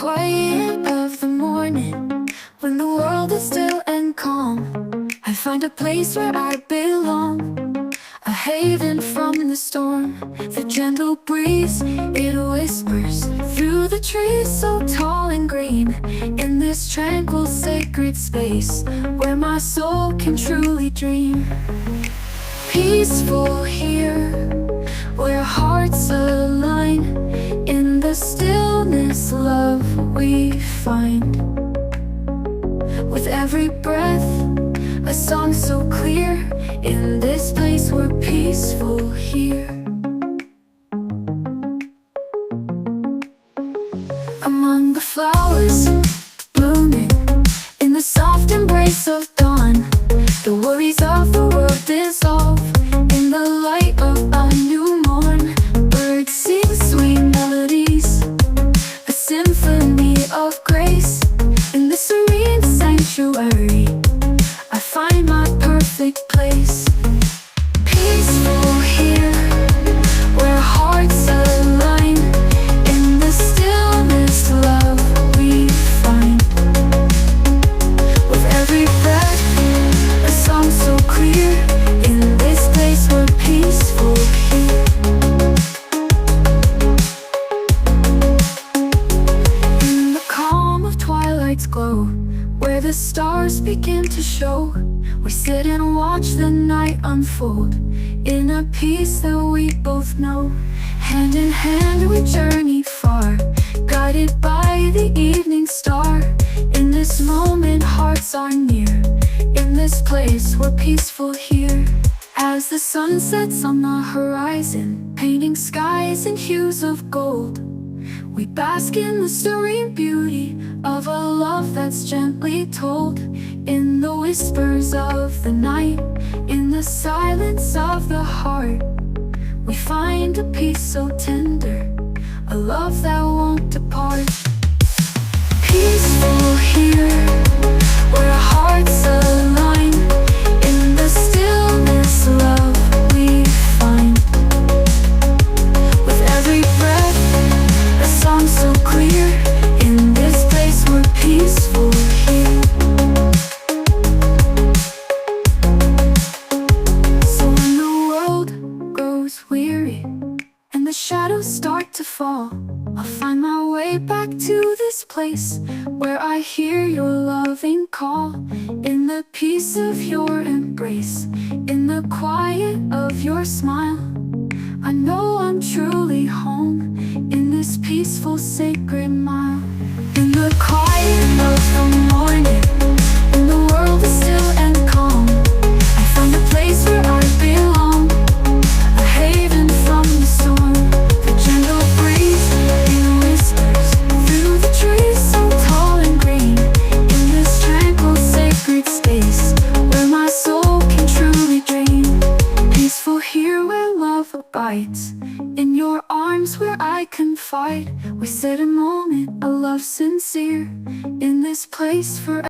quiet of the morning, when the world is still and calm, I find a place where I belong, a haven from the storm. The gentle breeze, it whispers through the trees so tall and green, in this tranquil sacred space where my soul can truly dream. Peaceful here, where hearts align, in the stillness love we find. With every breath, a song so clear, in this place we're peaceful here. Among the flowers blooming, in the soft embrace of dawn, the worries of the world dissolve in the light of a new morn. Birds sing sweet melodies, a symphony of grace. In the serene sanctuary, I find my perfect place. Peaceful here, where hearts align, in the stillness love we find. With every breath, a song so clear, in this place we're peaceful here. In the calm of twilight's glow, where the stars begin to show, we sit and watch the night unfold, in a peace that we both know. Hand in hand we journey far, guided by the evening star. In this moment hearts are near, in this place we're peaceful here. As the sun sets on the horizon, painting skies in hues of gold, we bask in the serene beauty of a love that's gently told. In the whispers of the night, in the silence of the heart, we find a peace so tender, a love that won't depart. Peaceful here, where hearts align, in the stillness love we find. With every breath, a song so clear, in this place we're peaceful here. So when the world grows weary and the shadows start to fall, I'll find my way back to this place where I hear your loving call. In the peace of your embrace, in the quiet of your smile, I know I'm truly home, in this peaceful sacred mile. In the quiet of the morning, when the world is still and calm, I find a place where I belong, a haven from the storm. The gentle breeze, it whispers through the trees so tall and green, in this tranquil sacred space where my soul can truly dream. Peaceful here where love abides, in your arms where I confide. We set a moment, a love sincere, in this place forever.